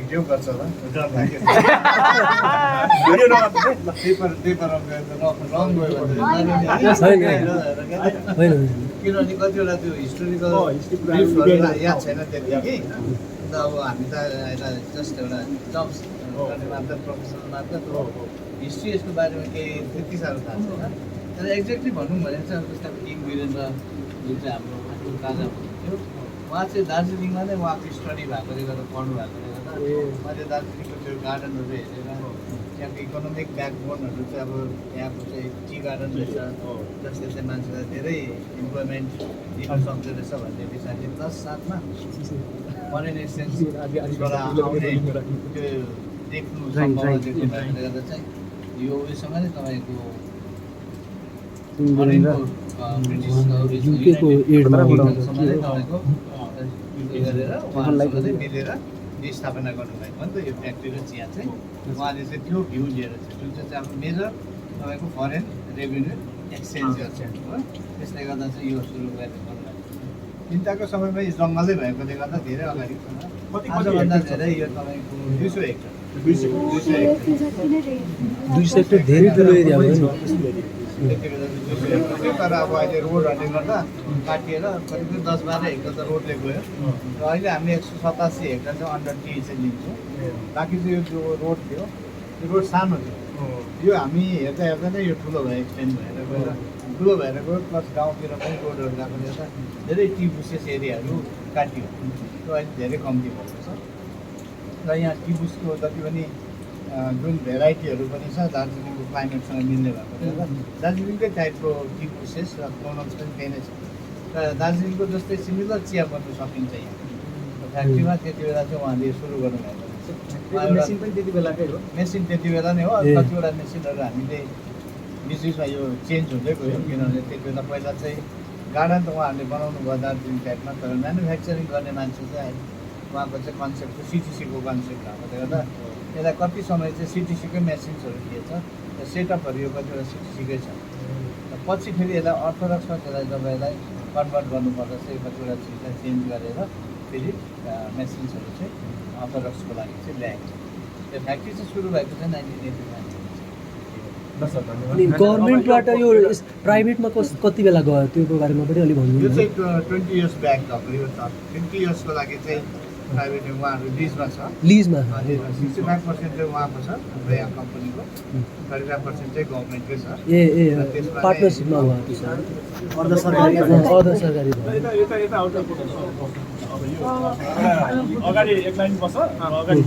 video गर्छ होला डर लाग्यो भिडियो नगर्नु पेपरमा गएर रङ गयो किनभने कतिवटा त्यो हिस्टोरिकल याद छैन त्यति कि अन्त अब हामी त एउटा जस्ट एउटा जब्स गर्ने मात्र प्रोफेसनल मात्र हिस्ट्री यसको बारेमा केही त्यति साह्रो थाहा छैन तर एक्ज्याक्टली भनौँ भने चाहिँ अब जस्तै किङ वीरेन्द्र जुन चाहिँ हाम्रो आफू राजा हुनुहुन्थ्यो उहाँ चाहिँ दार्जिलिङमा नै उहाँको स्टडी भएकोले गर्दा पढ्नु भएकोले गर्दा मैले दार्जिलिङको त्यो गार्डनहरू हेरेर त्यहाँको इकोनोमिक ब्याकबोनहरू चाहिँ अब यहाँको चाहिँ टी गार्डन रहेछ जसले चाहिँ मान्छेलाई धेरै इम्प्लोइमेन्ट दिन सक्दो रहेछ भन्ने विषयले प्लस साथमा फरेन एक्सचेन्जबाट आउने त्यो देख्नु सम्भव देख्नु भएकोले गर्दा चाहिँ यो उयोसँग नै तपाईँको युकेको एडमा गरेर उहाँहरूसँग चाहिँ मिलेर स्थापना गर्नुभएको हो नि त यो फ्याक्ट्री र चिया चाहिँ उहाँले चाहिँ त्यो भ्यू लिएर चाहिँ जुन चाहिँ अब मेजर तपाईँको फरेन रेभेन्यू एक्सचेन्ज गर्छ हो त्यसले गर्दा चाहिँ यो सुरु गरेर गर्नुभएको चिन्ताको समयमा यो जङ्गलै भएकोले गर्दा धेरै अगाडि आजभन्दा धेरै यो तपाईँको 200 हेक्टर 200 हेक्टर धेरै ठुलो एरिया हो नि त्यति बेला 200 हेक्टर थियो तर अब अहिले रोडहरूले गर्दा काटिएर करिब 10-12 हेक्टर त रोडले गयो र अहिले हामी 187 हेक्टर चाहिँ अन्डर टी चाहिँ लिन्छौँ बाँकी चाहिँ यो जो रोड थियो त्यो रोड सानो थियो यो हामी हेर्दा हेर्दा नै यो ठुलो भयो एक्सटेन्ड भएर गएर ठुलो भएर गयो प्लस गाउँतिर पनि रोडहरू गएकोले गर्दा धेरै टी बुसेस एरियाहरू काटियो त्यो अहिले धेरै कम्ती भएको छ र यहाँ टी बुसको जति पनि जुन भेराइटीहरू पनि छ दार्जिलिङको क्लाइमेटसँग मिल्ने भएकोले गर्दा दार्जिलिङकै टाइपको टी बुसेस र प्रोनम्स पनि त्यही नै छ र दार्जिलिङको जस्तै सिमिलर चिया बन्नु सकिन्छ यहाँ फ्याक्ट्रीमा त्यति बेला चाहिँ उहाँले सुरु गर्नुभएको मेसिन पनि त्यति बेलाकै हो मेसिन त्यति बेला नै हो कतिवटा मेसिनहरू हामीले बिचबिचमा यो चेन्ज हुँदै गयो किनभने त्यति बेला पहिला चाहिँ गार्डन त उहाँहरूले बनाउनु भयो दार्जिलिङ टाइपमा तर म्यानुफ्याक्चरिङ गर्ने मान्छे चाहिँ उहाँको चाहिँ कन्सेप्ट सिटिसीको कन्सेप्ट भएकोले गर्दा यसलाई कति समय चाहिँ सिटिसीकै मेसिन्सहरू थिएछ र सेटअपहरू यो कतिवटा सिटिसीकै छ र पछि फेरि यसलाई अर्थोडक्समा त्यसलाई जब यसलाई कन्भर्ट गर्नुपर्दा चाहिँ कतिवटा चिजलाई चेन्ज गरेर फेरि मेसिन्सहरू चाहिँ अर्थोडक्सको लागि चाहिँ ल्याएको त्यो फ्याक्ट्री चाहिँ सुरु भएको चाहिँ 1989 अनि गभर्मेन्टबाट यो प्राइभेटमा कति बेला गयो त्यो बारेमा पनि अलिक भन्नु यो चाहिँ 20 इयर्स ब्याक यो त 50 इयर्सको लागि चाहिँ प्राइभेट उहाँहरू लिजमा छ लिजमा 65% चाहिँ उहाँको छ हाम्रो यहाँ कम्पनीको 35% चाहिँ गभर्मेन्टकै छ ए पार्टनरसिपमा उहाँको छ अर्ध सरकारी यता आउट अब यो अगाडि एक लाइन बस्छ अगाडि